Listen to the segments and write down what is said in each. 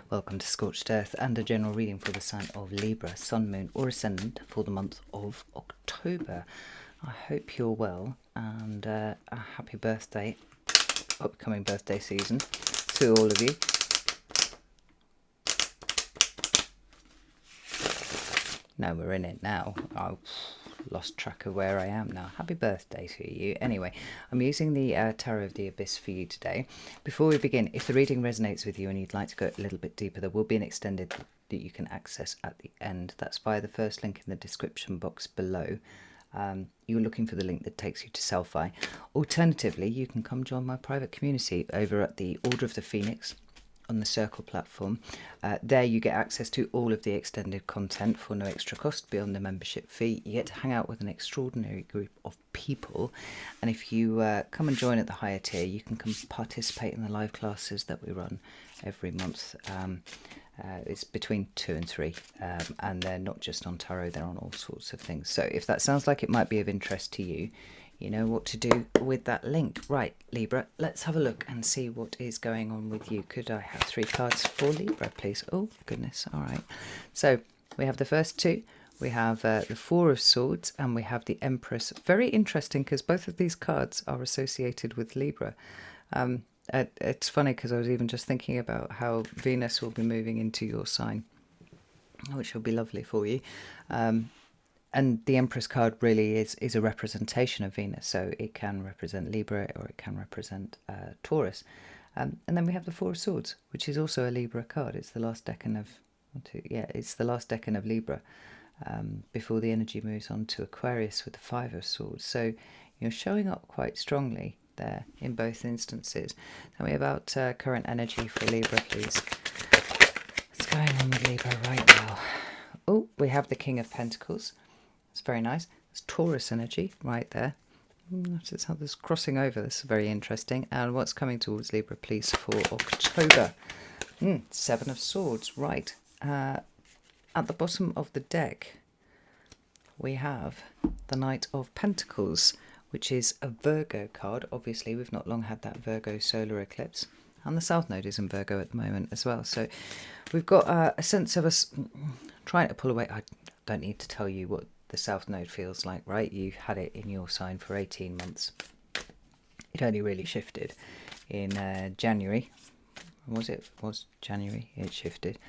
Welcome to Scorched Earth and a general reading for the sign of Libra, Sun, Moon or Ascendant for the month of October. I hope you're well and a happy birthday, upcoming birthday season to all of you. No, we're in it now. I've lost track of where I am now. Happy birthday to you. Anyway, I'm using the Tarot of the Abyss for you today. Before we begin, if the reading resonates with you and you'd like to go a little bit deeper, there will be an extended that you can access at the end. That's via the first link in the description box below. You're looking for the link that takes you to Selfie. Alternatively, you can come join my private community over at the Order of the Phoenix on the Circle platform. There you get access to all of the extended content for no extra cost beyond the membership fee. You get to hang out with an extraordinary group of people, and if you come and join at the higher tier, you can come participate in the live classes that we run every month. It's between 2 and 3, and they're not just on tarot, they're on all sorts of things. So if that sounds like it might be of interest to you, you know what to do with that link. Right, Libra, let's have a look and see what is going on with you. Could I have 3 cards for Libra, please? Oh, goodness. All right. So we have the first 2. We have the 4 of Swords and we have the Empress. Very interesting because both of these cards are associated with Libra. It's funny because I was even just thinking about how Venus will be moving into your sign, which will be lovely for you. And the Empress card really is a representation of Venus, so it can represent Libra or it can represent Taurus. And then we have the 4 of Swords, which is also a Libra card. It's the last decan of it's the last decan of Libra before the energy moves on to Aquarius with the 5 of Swords. So you're showing up quite strongly there in both instances. Tell me about current energy for Libra, please. What's going on with Libra right now? Oh, we have the King of Pentacles. It's very nice. It's Taurus energy right there. Notice how this crossing over. This is very interesting. And what's coming towards Libra, please, for October? 7 of Swords, right. At the bottom of the deck, we have the Knight of Pentacles, which is a Virgo card. Obviously, we've not long had that Virgo solar eclipse. And the South Node is in Virgo at the moment as well. So we've got a sense of us trying to pull away. I don't need to tell you what the South Node feels like, right? You had it in your sign for 18 months. It only really shifted in January. Was January? It shifted.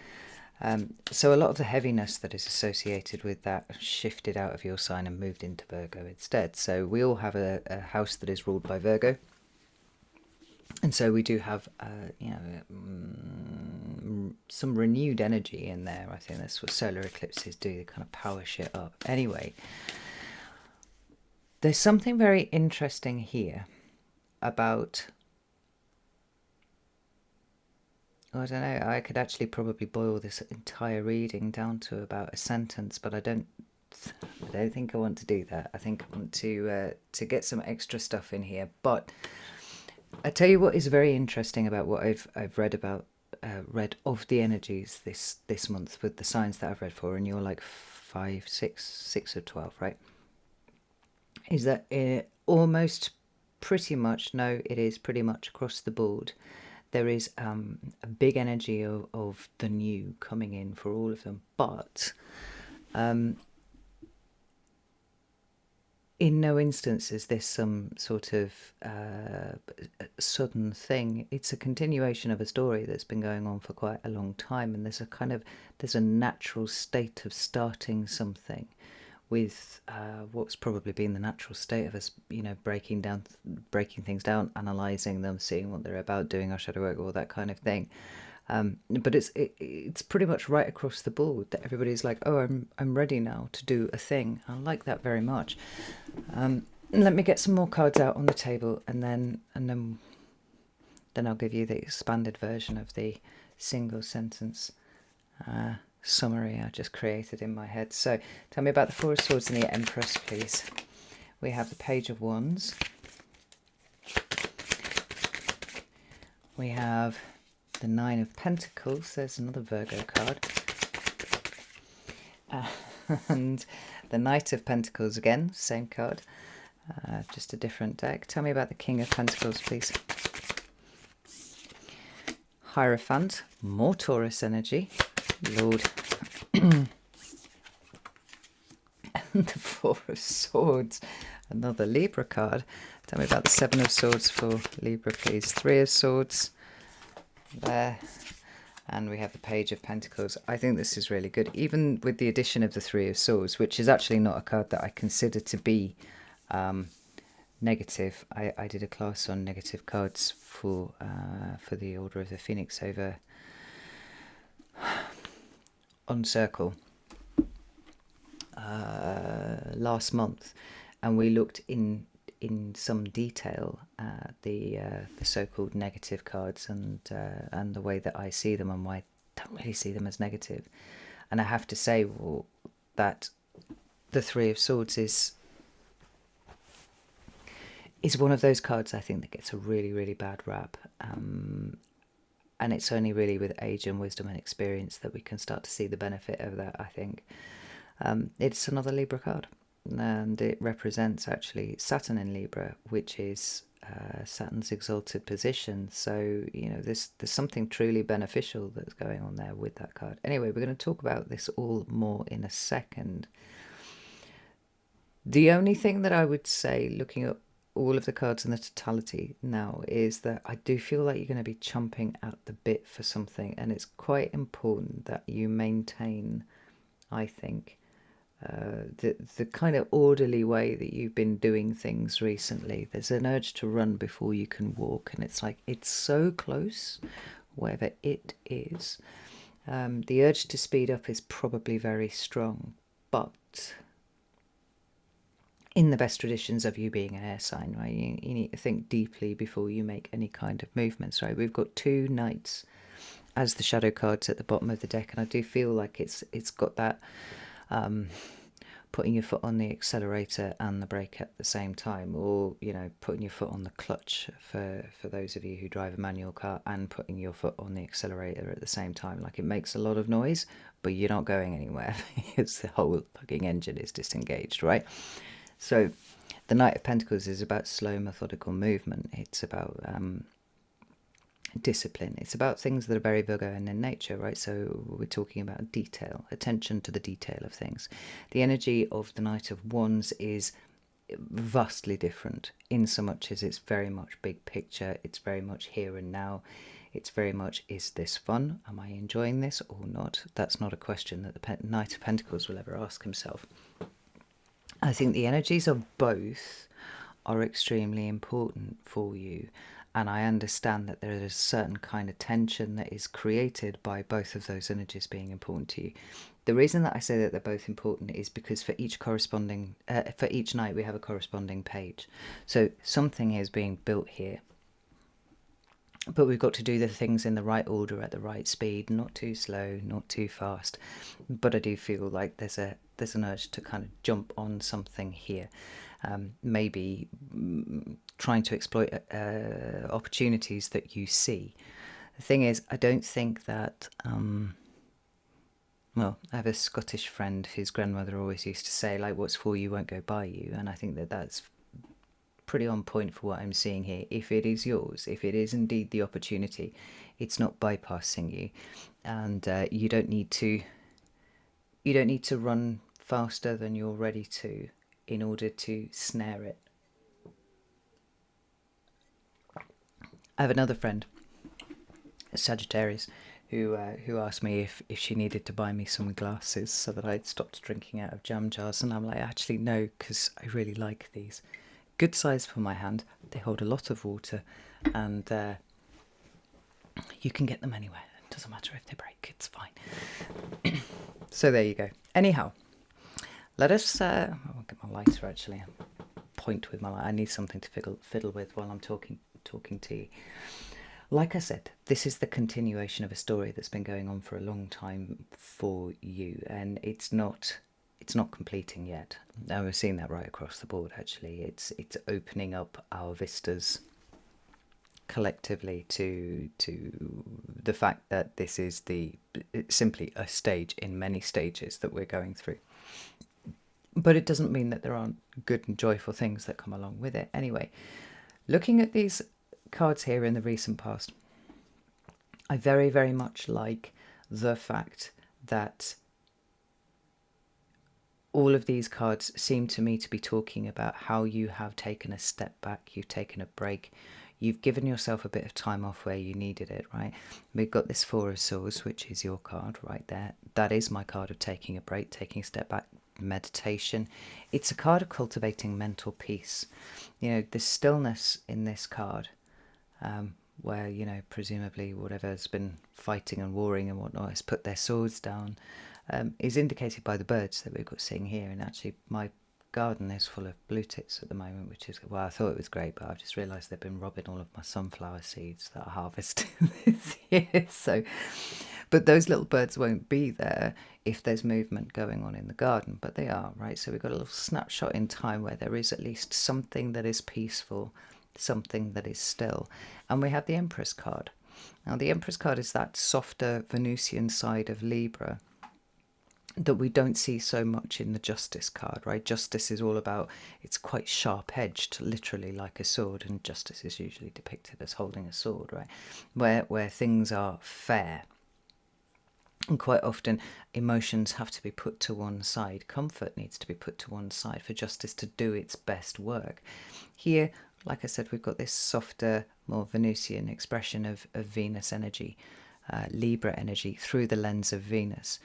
So a lot of the heaviness that is associated with that shifted out of your sign and moved into Virgo instead. So we all have a house that is ruled by Virgo. And so we do have, some renewed energy in there. I think that's what solar eclipses do. They kind of power shit up. Anyway, there's something very interesting here about... I don't know. I could actually probably boil this entire reading down to about a sentence, but I don't think I want to do that. I think I want to get some extra stuff in here, but... I tell you what is very interesting about what I've read about of the energies this month with the signs that I've read for, and you're like 6 of 12, right? Is that it almost pretty much, no, it is pretty much across the board. There is a big energy of the new coming in for all of them, but in no instance is this some sort of sudden thing. It's a continuation of a story that's been going on for quite a long time, and there's a natural state of starting something with what's probably been the natural state of us, breaking things down, analysing them, seeing what they're about, doing our shadow work, all that kind of thing. But it's pretty much right across the board that everybody's like, oh, I'm ready now to do a thing. I like that very much. Let me get some more cards out on the table, and then I'll give you the expanded version of the single sentence summary I just created in my head. So tell me about the 4 of Swords and the Empress, please. We have the Page of Wands. We have the 9 of Pentacles. There's another Virgo card. And the Knight of Pentacles again, same card, just a different deck. Tell me about the King of Pentacles, please. Hierophant, more Taurus energy, Lord. And the Four of Swords, another Libra card. Tell me about the Seven of Swords for Libra, please. Three of Swords, there. And we have the Page of Pentacles. I think this is really good, even with the addition of the Three of Swords, which is actually not a card that I consider to be negative. I did a class on negative cards for the Order of the Phoenix over on Circle last month, and we looked in some detail at the so-called negative cards and the way that I see them and why I don't really see them as negative. And I have to say, well, that the Three of Swords is one of those cards I think that gets a really, really bad rap. And it's only really with age and wisdom and experience that we can start to see the benefit of that, I think. It's another Libra card, and it represents actually Saturn in Libra, which is Saturn's exalted position. So, you know, there's something truly beneficial that's going on there with that card. Anyway, we're going to talk about this all more in a second. The only thing that I would say, looking at all of the cards in the totality now, is that I do feel like you're going to be chomping at the bit for something, and it's quite important that you maintain, I think, the kind of orderly way that you've been doing things recently. There's an urge to run before you can walk, and it's like it's so close, wherever it is. The urge to speed up is probably very strong, but in the best traditions of you being an air sign, right, you need to think deeply before you make any kind of movements, right? We've got two knights as the shadow cards at the bottom of the deck, and I do feel like it's got that putting your foot on the accelerator and the brake at the same time, or, you know, putting your foot on the clutch for those of you who drive a manual car, and putting your foot on the accelerator at the same time. Like, it makes a lot of noise, but you're not going anywhere because the whole fucking engine is disengaged, right? So the Knight of Pentacles is about slow, methodical movement. It's about discipline. It's about things that are very Virgoan in nature, right? So we're talking about detail, attention to the detail of things. The energy of the Knight of Wands is vastly different, in so much as it's very much big picture. It's very much here and now. It's very much, is this fun? Am I enjoying this or not? That's not a question that the Knight of Pentacles will ever ask himself. I think the energies of both are extremely important for you, and I understand that there is a certain kind of tension that is created by both of those energies being important to you. The reason that I say that they're both important is because for each night we have a corresponding page. So something is being built here, but we've got to do the things in the right order at the right speed, not too slow, not too fast. But I do feel like there's an urge to kind of jump on something here, maybe trying to exploit opportunities that you see. The thing is, I don't think that, well, I have a Scottish friend whose grandmother always used to say, like, what's for you won't go by you, and I think that that's pretty on point for what I'm seeing here. If it is yours, if it is indeed the opportunity, it's not bypassing you, and you don't need to run faster than you're ready to in order to snare it. I have another friend, a Sagittarius, who asked me if she needed to buy me some glasses so that I'd stopped drinking out of jam jars, and I'm like, actually no, because I really like these. Good size for my hand, they hold a lot of water, and you can get them anywhere. It doesn't matter if they break, it's fine. So there you go. Anyhow, let us, I'll get my lighter actually, point with my light. I need something to fiddle with while I'm talking to you. Like I said, this is the continuation of a story that's been going on for a long time for you, and it's not completing yet. Now, we're seeing that right across the board, actually. It's opening up our vistas collectively to the fact that this is it's simply a stage in many stages that we're going through. But it doesn't mean that there aren't good and joyful things that come along with it. Anyway, looking at these cards here in the recent past, I very, very much like the fact that all of these cards seem to me to be talking about how you have taken a step back, you've taken a break, you've given yourself a bit of time off where you needed it, right? We've got this Four of Swords, which is your card right there. That is my card of taking a break, taking a step back, meditation. It's a card of cultivating mental peace. You know, the stillness in this card, where, you know, presumably whatever's been fighting and warring and whatnot has put their swords down, is indicated by the birds that we've got sitting here. And actually my garden is full of blue tits at the moment, which is, well, I thought it was great, but I've just realised they've been robbing all of my sunflower seeds that I harvested this year. So, but those little birds won't be there if there's movement going on in the garden, but they are, right? So we've got a little snapshot in time where there is at least something that is peaceful, something that is still. And we have the Empress card. Now the Empress card is that softer Venusian side of Libra that we don't see so much in the Justice card, right? Justice is all about, it's quite sharp-edged, literally like a sword, and Justice is usually depicted as holding a sword, right? Where things are fair. And quite often emotions have to be put to one side. Comfort needs to be put to one side for Justice to do its best work. Here, like I said, we've got this softer, more Venusian expression of Venus energy, Libra energy, through the lens of Venus.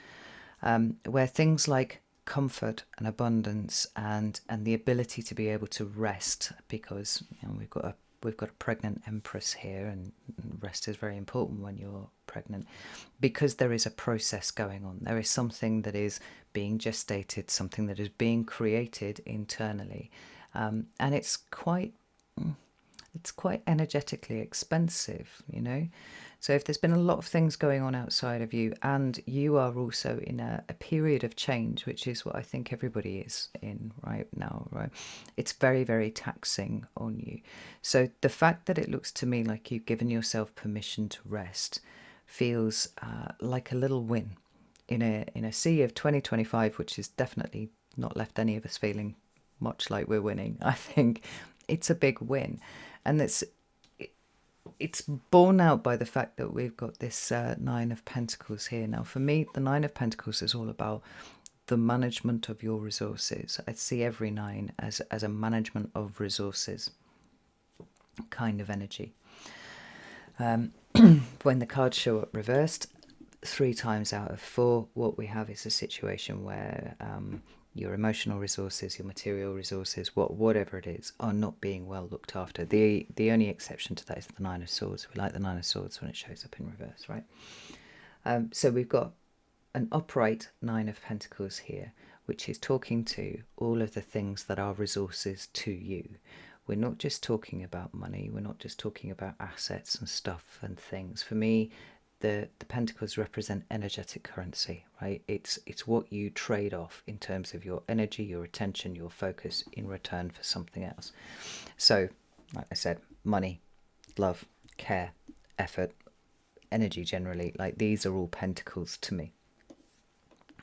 Where things like comfort and abundance and the ability to be able to rest, because, you know, we've got a pregnant Empress here, and rest is very important when you're pregnant, because there is a process going on. There is something that is being gestated, something that is being created internally, and it's quite energetically expensive, you know. So if there's been a lot of things going on outside of you, and you are also in a period of change, which is what I think everybody is in right now, right? It's very, very taxing on you. So the fact that it looks to me like you've given yourself permission to rest feels like a little win in a sea of 2025, which has definitely not left any of us feeling much like we're winning. I think it's a big win, and it's borne out by the fact that we've got this Nine of Pentacles here. Now, for me, the Nine of Pentacles is all about the management of your resources. I see every nine as a management of resources kind of energy. When the cards show up reversed, 3 times out of 4, what we have is a situation where your emotional resources, your material resources, whatever it is, are not being well looked after. The only exception to that is the Nine of Swords. We like the Nine of Swords when it shows up in reverse, right? So we've got an upright Nine of Pentacles here, which is talking to all of the things that are resources to you. We're not just talking about money. We're not just talking about assets and stuff and things. For me, the pentacles represent energetic currency, right? It's what you trade off in terms of your energy, your attention, your focus in return for something else. So, like I said, money, love, care, effort, energy generally, like these are all pentacles to me.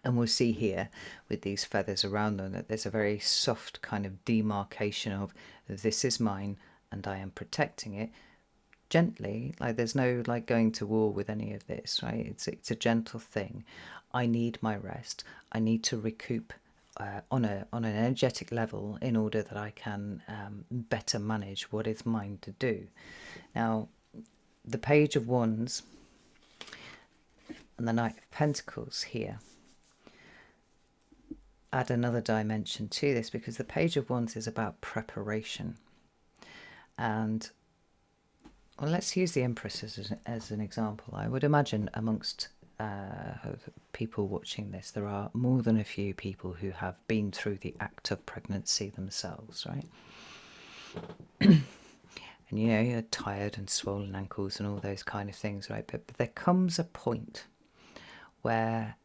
And we'll see here with these feathers around them that there's a very soft kind of demarcation of this is mine and I am protecting it gently. Like there's no like going to war with any of this, right? It's a gentle thing. I need my rest. I need to recoup on an energetic level in order that I can better manage what is mine to do. Now, the Page of Wands and the Knight of Pentacles here add another dimension to this, because the Page of Wands is about preparation. And well, let's use the Empress as an example. I would imagine amongst people watching this, there are more than a few people who have been through the act of pregnancy themselves, right? And you know, you're tired and swollen ankles and all those kind of things, right? But there comes a point where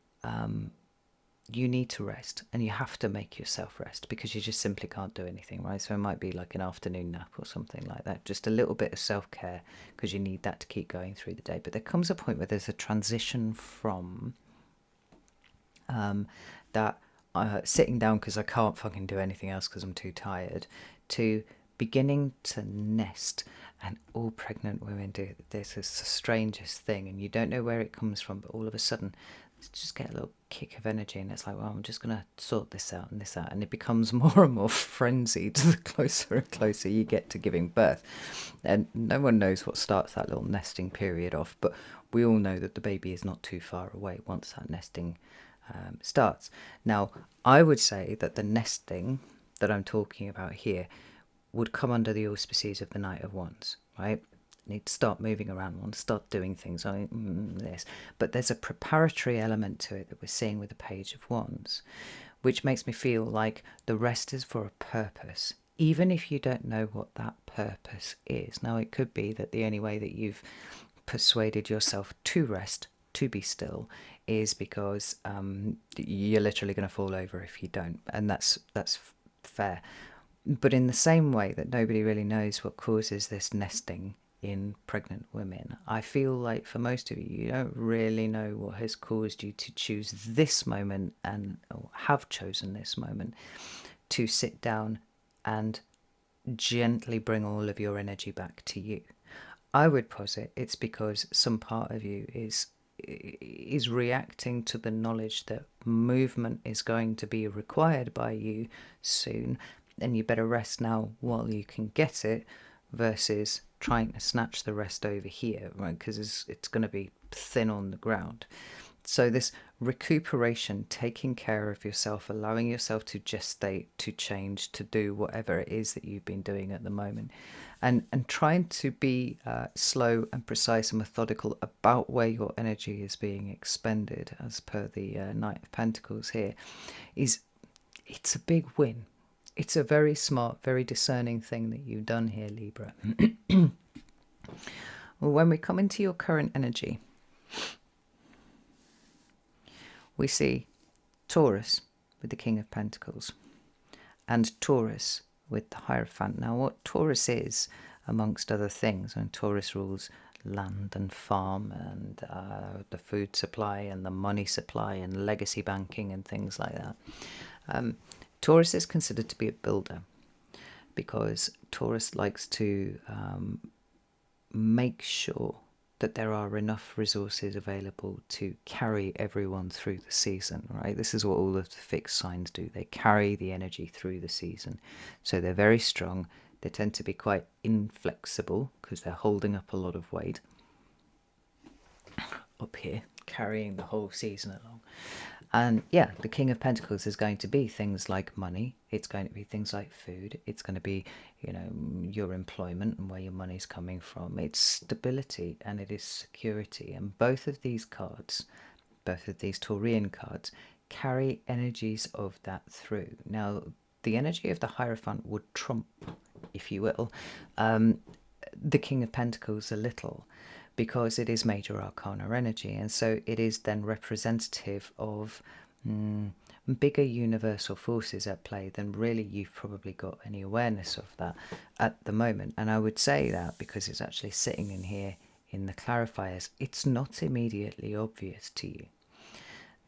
you need to rest, and you have to make yourself rest because you just simply can't do anything, right? So it might be like an afternoon nap or something like that, just a little bit of self-care, because you need that to keep going through the day. But there comes a point where there's a transition from that sitting down because I can't fucking do anything else because I'm too tired, to beginning to nest. And all pregnant women do this. It's the strangest thing, and you don't know where it comes from, but all of a sudden just get a little kick of energy, and it's like, well, I'm just going to sort this out and this out, and it becomes more and more frenzied the closer and closer you get to giving birth. And no one knows what starts that little nesting period off, but we all know that the baby is not too far away once that nesting starts. Now, I would say that the nesting that I'm talking about here would come under the auspices of the Knight of Wands, right? Need to start moving around, want to start doing things like this. But there's a preparatory element to it that we're seeing with the Page of Wands, which makes me feel like the rest is for a purpose, even if you don't know what that purpose is. Now, it could be that the only way that you've persuaded yourself to rest, to be still, is because you're literally going to fall over if you don't, and that's fair. But in the same way that nobody really knows what causes this nesting in pregnant women, I feel like for most of you, you don't really know what has caused you to choose this moment, and or have chosen this moment to sit down and gently bring all of your energy back to you. I would posit it's because some part of you is reacting to the knowledge that movement is going to be required by you soon, and you better rest now while you can get it, versus trying to snatch the rest over here, right? Because it's going to be thin on the ground. So this recuperation, taking care of yourself, allowing yourself to gestate, to change, to do whatever it is that you've been doing at the moment, and trying to be slow and precise and methodical about where your energy is being expended, as per the Knight of Pentacles here, it's a big win. It's a very smart, very discerning thing that you've done here, Libra. Well, when we come into your current energy, we see Taurus with the King of Pentacles and Taurus with the Hierophant. Now, what Taurus is, amongst other things, and Taurus rules land and farm and the food supply and the money supply and legacy banking and things like that. Taurus is considered to be a builder because Taurus likes to make sure that there are enough resources available to carry everyone through the season, right? This is what all of the fixed signs do. They carry the energy through the season. So they're very strong. They tend to be quite inflexible because they're holding up a lot of weight up here, carrying the whole season along. And yeah, the King of Pentacles is going to be things like money. It's going to be things like food. It's going to be, you know, your employment and where your money's coming from. It's stability and it is security. And both of these cards, both of these Taurian cards, carry energies of that through. Now, the energy of the Hierophant would trump, if you will, the King of Pentacles a little, because it is major arcana energy, and so it is then representative of bigger universal forces at play than really you've probably got any awareness of that at the moment. And I would say that because it's actually sitting in here in the clarifiers, it's not immediately obvious to you.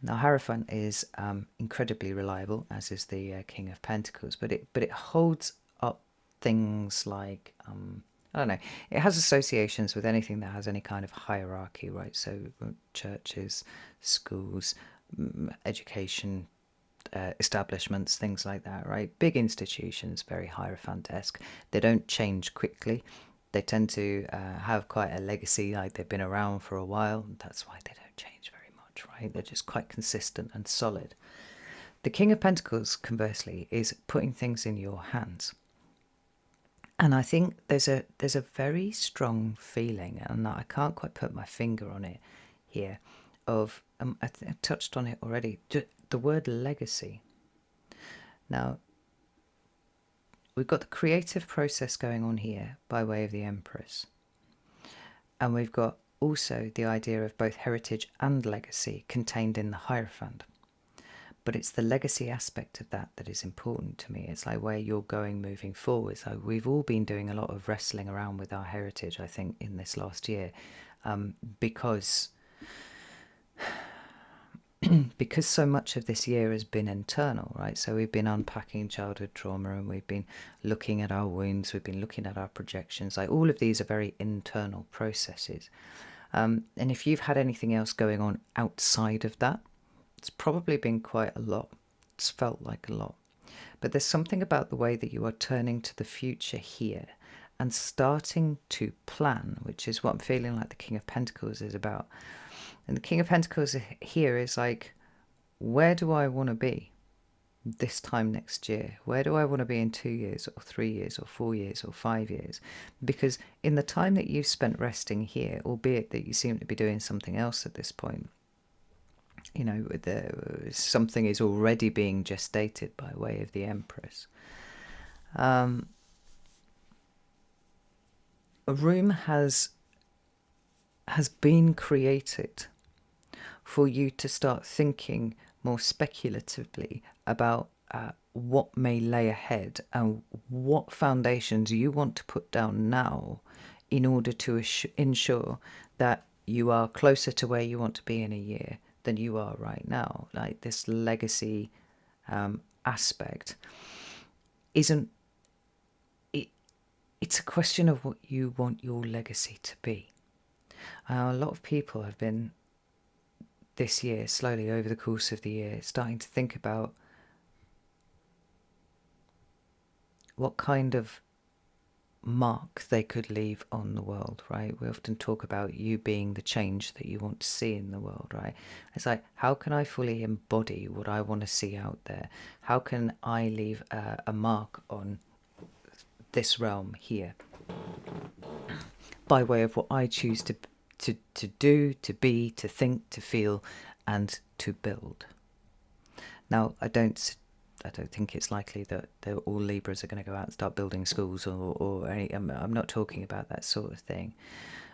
Now, Hierophant is incredibly reliable, as is the King of Pentacles, but it holds up things like I don't know, it has associations with anything that has any kind of hierarchy, right? So churches, schools, education, establishments, things like that, right? Big institutions, very Hierophant-esque. They don't change quickly. They tend to have quite a legacy, like they've been around for a while. That's why they don't change very much, right? They're just quite consistent and solid. The King of Pentacles, conversely, is putting things in your hands. And I think there's a very strong feeling, and I can't quite put my finger on it here, of, I touched on it already, the word legacy. Now, we've got the creative process going on here by way of the Empress. And we've got also the idea of both heritage and legacy contained in the Hierophant. But it's the legacy aspect of that that is important to me. It's like where you're going moving forward. So we've all been doing a lot of wrestling around with our heritage, I think, in this last year, because because so much of this year has been internal, right? So we've been unpacking childhood trauma, and we've been looking at our wounds, we've been looking at our projections. Like, all of these are very internal processes. And if you've had anything else going on outside of that, it's probably been quite a lot. It's felt like a lot. But there's something about the way that you are turning to the future here and starting to plan, which is what I'm feeling like the King of Pentacles is about. And the King of Pentacles here is like, where do I want to be this time next year? Where do I want to be in 2 years or 3 years or 4 years or 5 years? Because in the time that you've spent resting here, albeit that you seem to be doing something else at this point, you know, something is already being gestated by way of the Empress. A room has been created for you to start thinking more speculatively about what may lay ahead and what foundations you want to put down now in order to ensure that you are closer to where you want to be in a year than you are right now. Like, this legacy aspect isn't it, it's a question of what you want your legacy to be. A lot of people have been this year, slowly over the course of the year, starting to think about what kind of mark they could leave on the world, right? We often talk about you being the change that you want to see in the world, right? It's like, how can I fully embody what I want to see out there? How can I leave a mark on this realm here by way of what I choose to do, to be, to think, to feel, and to build? Now, I don't think it's likely that all Libras are going to go out and start building schools or any. I'm not talking about that sort of thing.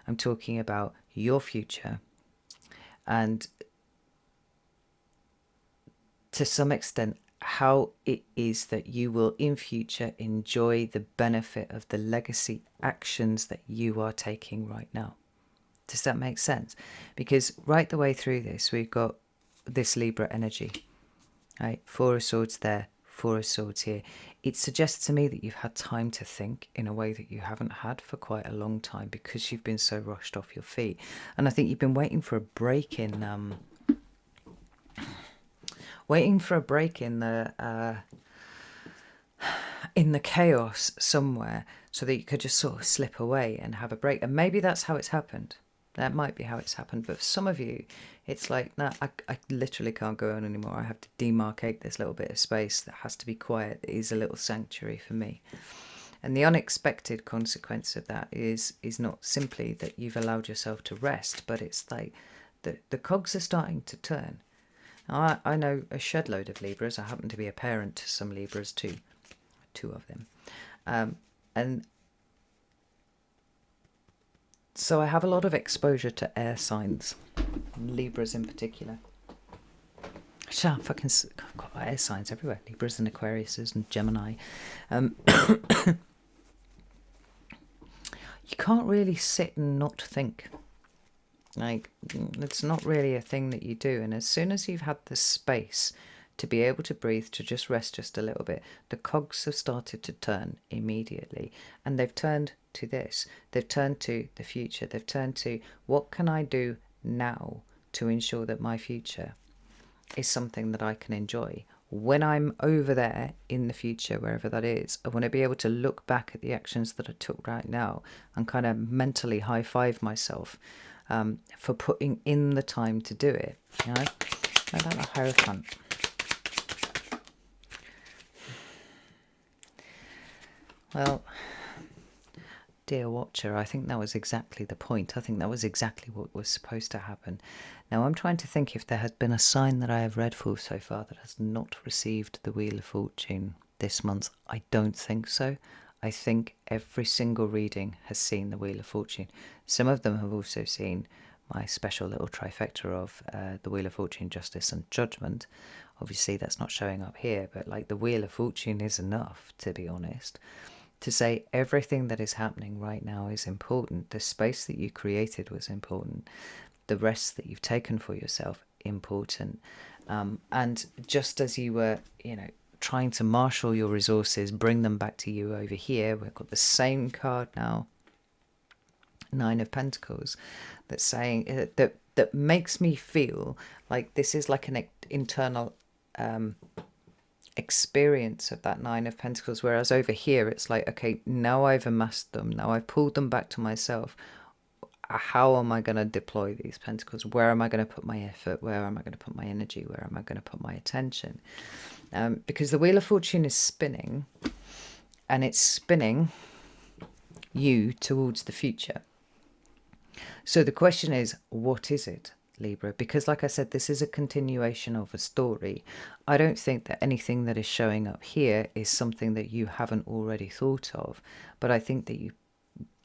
I'm talking about your future, and to some extent how it is that you will in future enjoy the benefit of the legacy actions that you are taking right now. Does that make sense? Because right the way through this, we've got this Libra energy, right? Four of Swords there, Four of Swords here. It suggests to me that you've had time to think in a way that you haven't had for quite a long time, because you've been so rushed off your feet. And I think you've been waiting for a break in the chaos somewhere, so that you could just sort of slip away and have a break. And maybe that's how it's happened. That might be how it's happened. But for some of you, it's like, no, I literally can't go on anymore. I have to demarcate this little bit of space that has to be quiet. It is a little sanctuary for me. And the unexpected consequence of that is not simply that you've allowed yourself to rest, but it's like the cogs are starting to turn. Now, I know a shed load of Libras. I happen to be a parent to some Libras too, 2 of them. And so I have a lot of exposure to air signs, Libras in particular. I've got air signs everywhere. Libras and Aquariuses and Gemini. You can't really sit and not think. Like, it's not really a thing that you do. And as soon as you've had the space to be able to breathe, to just rest just a little bit, the cogs have started to turn immediately. And they've turned to this. They've turned to the future. They've turned to, what can I do now to ensure that my future is something that I can enjoy? When I'm over there in the future, wherever that is, I want to be able to look back at the actions that I took right now and kind of mentally high-five myself for putting in the time to do it. You know, I like the Hierophant. Well, dear watcher, I think that was exactly the point. I think that was exactly what was supposed to happen. Now, I'm trying to think if there has been a sign that I have read for so far that has not received the Wheel of Fortune this month. I don't think so. I think every single reading has seen the Wheel of Fortune. Some of them have also seen my special little trifecta of the Wheel of Fortune, Justice and Judgment. Obviously, that's not showing up here, but like, the Wheel of Fortune is enough, to be honest, to say everything that is happening right now is important. The space that you created was important. The rest that you've taken for yourself important. And just as you were, trying to marshal your resources, bring them back to you over here, we've got the same card now, Nine of Pentacles, that's saying that makes me feel like this is like an internal experience of that Nine of Pentacles, whereas over here it's like, okay, now I've amassed them, now I've pulled them back to myself. How am I going to deploy these pentacles? Where am I going to put my effort? Where am I going to put my energy? Where am I going to put my attention? Because the Wheel of Fortune is spinning, and it's spinning you towards the future. So the question is, what is it, Libra? Because like I said, this is a continuation of a story. I don't think that anything that is showing up here is something that you haven't already thought of, but I think that you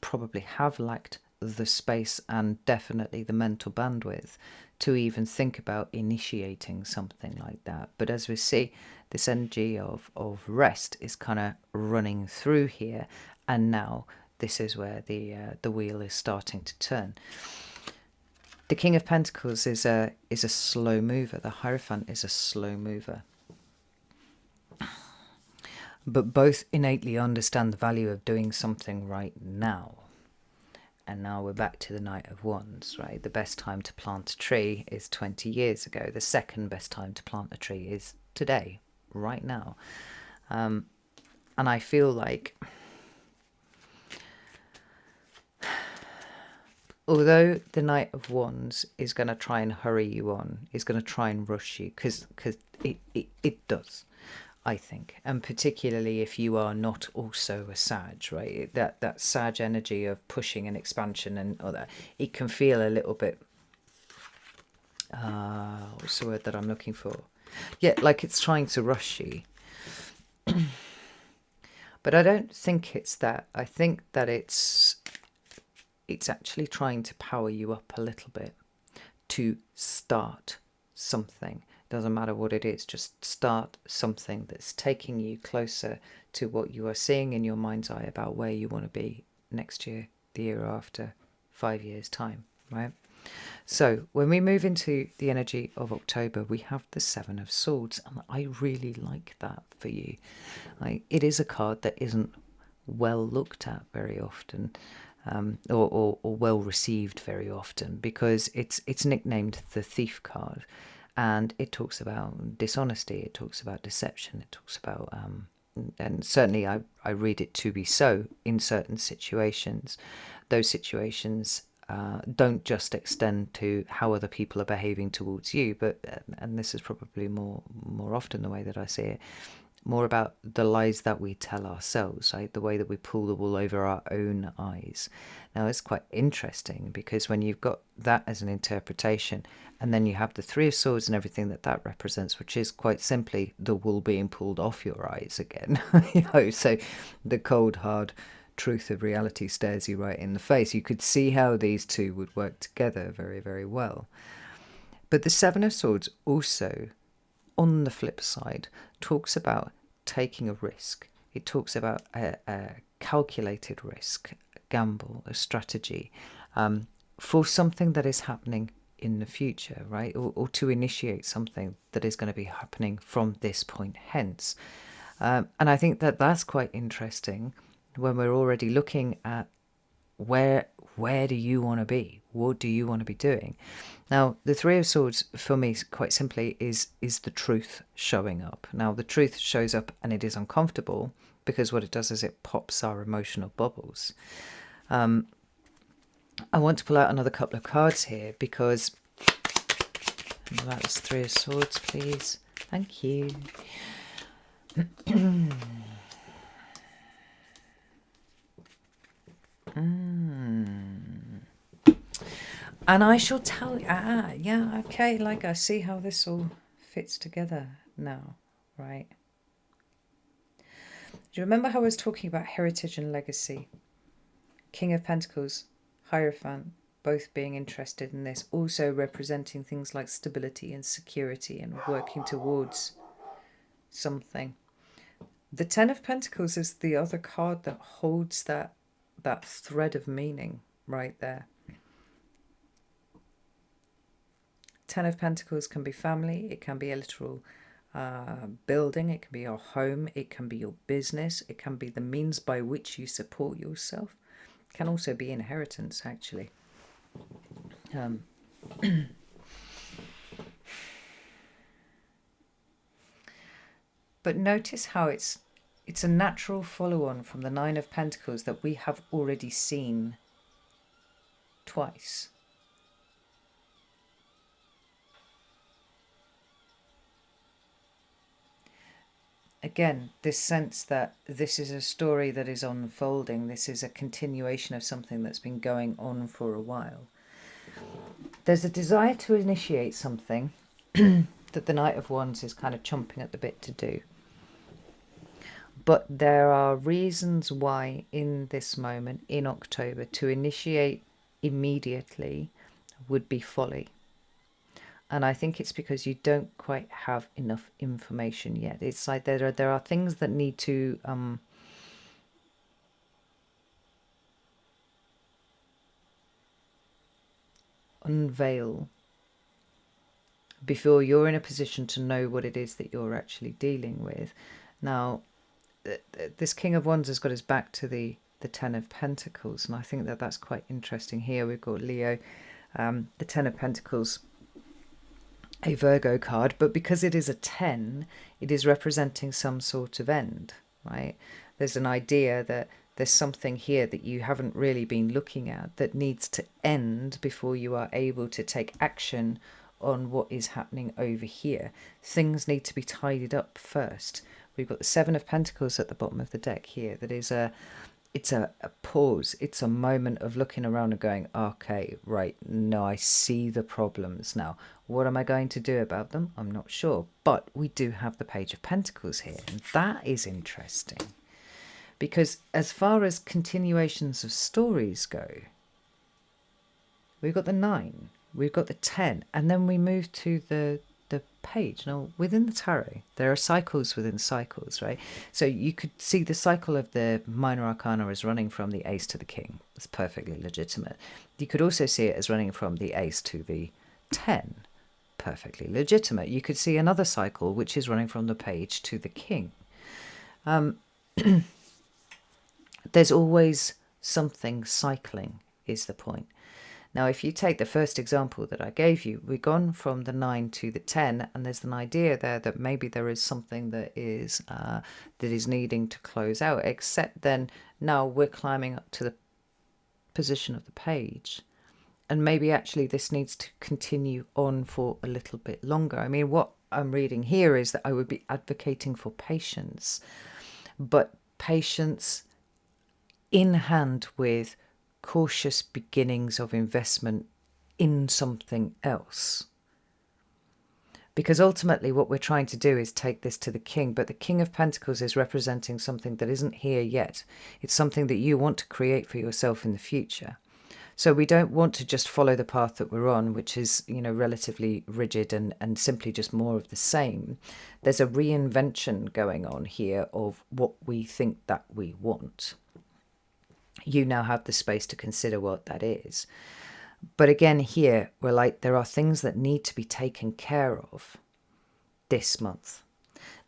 probably have lacked the space and definitely the mental bandwidth to even think about initiating something like that. But as we see, this energy of rest is kind of running through here, and now this is where the wheel is starting to turn. The King of Pentacles is a slow mover. The Hierophant is a slow mover. But both innately understand the value of doing something right now. And now we're back to the Knight of Wands, right? The best time to plant a tree is 20 years ago. The second best time to plant a tree is today, right now. And I feel like, although the Knight of Wands is going to try and hurry you on, is going to try and rush you, because it does, I think, and particularly if you are not also a Sag, right? That Sag energy of pushing and expansion and all that, it can feel a little bit, what's the word that I'm looking for? Yeah, like it's trying to rush you. But I don't think it's that. I think that it's actually trying to power you up a little bit to start something. Doesn't matter what it is, just start something that's taking you closer to what you are seeing in your mind's eye about where you want to be next year, the year after, 5 years' time, right? So when we move into the energy of October, we have the Seven of Swords, and I really like that for you. It is a card that isn't well looked at very often, or well received very often, because it's nicknamed the Thief card. And it talks about dishonesty, it talks about deception, it talks about, and certainly I read it to be so in certain situations. Those situations don't just extend to how other people are behaving towards you, but, and this is probably more often the way that I see it, more about the lies that we tell ourselves, right? The way that we pull the wool over our own eyes. Now, it's quite interesting because when you've got that as an interpretation, and then you have the Three of Swords and everything that represents, which is quite simply the wool being pulled off your eyes again. So the cold, hard truth of reality stares you right in the face. You could see how these two would work together very, very well. But the Seven of Swords also, on the flip side, talks about taking a risk. It talks about a calculated risk, a gamble, a strategy, for something that is happening in the future, right? Or to initiate something that is going to be happening from this point hence. And I think that that's quite interesting when we're already looking at where do you want to be? What do you want to be doing? Now, the Three of Swords, for me, quite simply, is the truth showing up. Now, the truth shows up and it is uncomfortable because what it does is it pops our emotional bubbles. I want to pull out another couple of cards here because... That was Three of Swords, please. Thank you. And I shall tell you, yeah, okay, like I see how this all fits together now, right? Do you remember how I was talking about heritage and legacy? King of Pentacles, Hierophant, both being interested in this, also representing things like stability and security and working towards something. The Ten of Pentacles is the other card that holds that thread of meaning right there. Ten of Pentacles can be family, it can be a literal building, it can be your home, it can be your business, it can be the means by which you support yourself. It can also be inheritance, actually. But notice how it's a natural follow-on from the Nine of Pentacles that we have already seen twice. Again, this sense that this is a story that is unfolding, this is a continuation of something that's been going on for a while. There's a desire to initiate something that the Knight of Wands is kind of chomping at the bit to do. But there are reasons why in this moment, in October, to initiate immediately would be folly. And I think it's because you don't quite have enough information yet. It's like there are things that need to unveil before you're in a position to know what it is that you're actually dealing with. Now, this King of Wands has got his back to the Ten of Pentacles, and I think that that's quite interesting here. We've got Leo, the Ten of Pentacles, a Virgo card, but because it is a 10, it is representing some sort of end, right? There's an idea that there's something here that you haven't really been looking at that needs to end before you are able to take action on what is happening over here. Things need to be tidied up first. We've got the Seven of Pentacles at the bottom of the deck here. That is it's a pause. It's a moment of looking around and going, okay, right, no, I see the problems now. What am I going to do about them? I'm not sure. But we do have the Page of Pentacles here. And that is interesting. Because as far as continuations of stories go, we've got the 9, we've got the 10, and then we move to the Page. Now, within the tarot, there are cycles within cycles, right? So you could see the cycle of the minor arcana as running from the Ace to the King. It's perfectly legitimate. You could also see it as running from the Ace to the 10. Perfectly legitimate. You could see another cycle which is running from the Page to the King. There's always something cycling, is the point. Now, if you take the first example that I gave you, we've gone from the 9 to the 10, and there's an idea there that maybe there is something that is needing to close out, except then now we're climbing up to the position of the Page. And maybe actually this needs to continue on for a little bit longer. I mean, what I'm reading here is that I would be advocating for patience, but patience in hand with cautious beginnings of investment in something else. Because ultimately what we're trying to do is take this to the King, but the King of Pentacles is representing something that isn't here yet. It's something that you want to create for yourself in the future. So we don't want to just follow the path that we're on, which is, you know, relatively rigid and simply just more of the same. There's a reinvention going on here of what we think that we want. You now have the space to consider what that is. But again, here, we're like, there are things that need to be taken care of this month.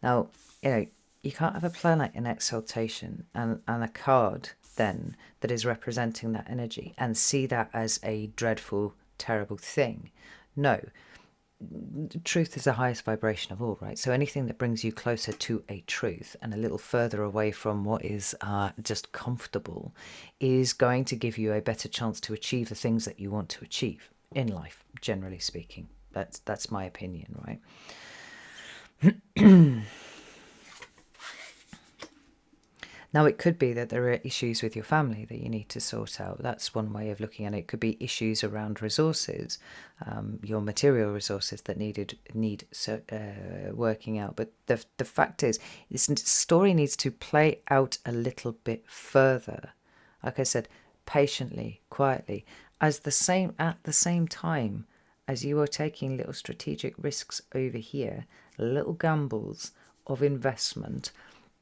Now, you know, you can't have a planet in exaltation and a card then that is representing that energy and see that as a dreadful, terrible thing. No. Truth is the highest vibration of all, right? So anything that brings you closer to a truth and a little further away from what is just comfortable is going to give you a better chance to achieve the things that you want to achieve in life, generally speaking. That's my opinion, right? Now, it could be that there are issues with your family that you need to sort out. That's one way of looking at it. It could be issues around resources, your material resources that need working out. But the fact is, this story needs to play out a little bit further. Like I said, patiently, quietly, at the same time as you are taking little strategic risks over here, little gambles of investment,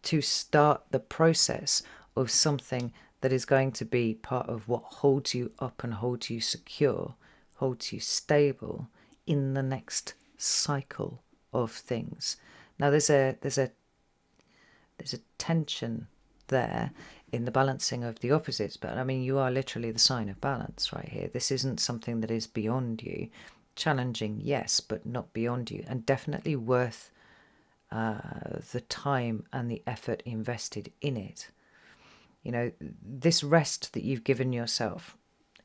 to start the process of something that is going to be part of what holds you up and holds you secure, holds you stable in the next cycle of things. Now there's a tension there in the balancing of the opposites, but I mean, you are literally the sign of balance right here. This isn't something that is beyond you. Challenging, yes, but not beyond you, and definitely worth the time and the effort invested in it. You know, this rest that you've given yourself,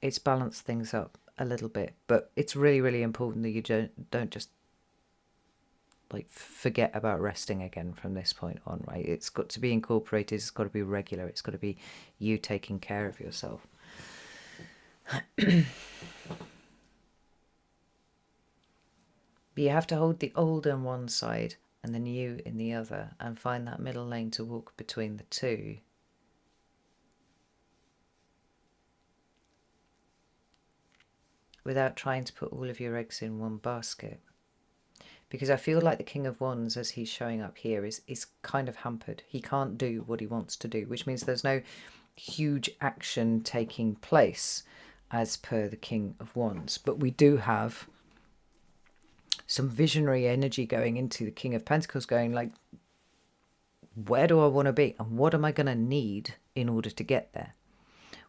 it's balanced things up a little bit, but it's really, really important that you don't just like forget about resting again from this point on, right? It's got to be incorporated, it's got to be regular, it's got to be you taking care of yourself. But you have to hold the old on one side and the new in the other, and find that middle lane to walk between the two. Without trying to put all of your eggs in one basket. Because I feel like the King of Wands, as he's showing up here, is kind of hampered. He can't do what he wants to do, which means there's no huge action taking place as per the King of Wands. But we do have some visionary energy going into the King of Pentacles, going like, where do I want to be? And what am I going to need in order to get there?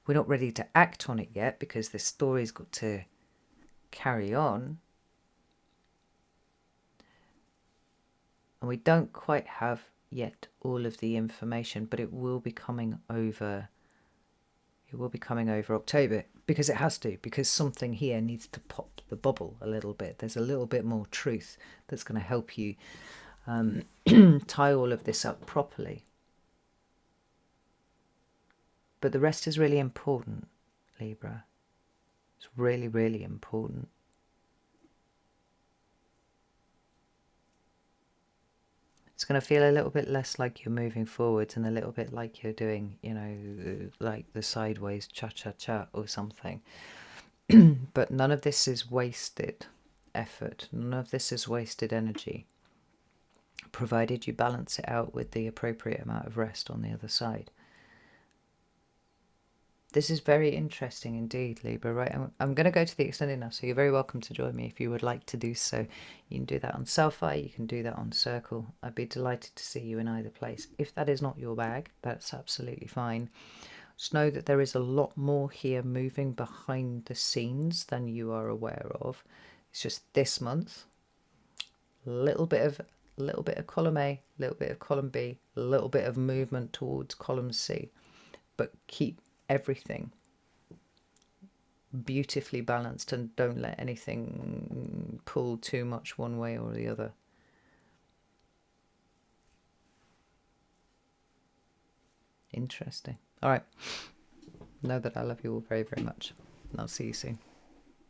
We're not ready to act on it yet, because this story's got to carry on. And we don't quite have yet all of the information, but it will be coming over. It will be coming over October, because it has to, because something here needs to pop the bubble a little bit. There's a little bit more truth that's going to help you tie all of this up properly. But the rest is really important, Libra. It's really, really important. It's going to feel a little bit less like you're moving forwards and a little bit like you're doing, you know, like the sideways cha-cha-cha or something. But none of this is wasted effort. None of this is wasted energy, provided you balance it out with the appropriate amount of rest on the other side. This is very interesting indeed, Libra, right? I'm going to go to the extended now, so you're very welcome to join me if you would like to do so. You can do that on Selfie, you can do that on Circle. I'd be delighted to see you in either place. If that is not your bag, that's absolutely fine. Just know that there is a lot more here moving behind the scenes than you are aware of. It's just this month, a little bit of column A, a little bit of column B, a little bit of movement towards column C, but keep everything beautifully balanced and don't let anything pull too much one way or the other. Interesting. All right. Know that I love you all very, very much, and I'll see you soon.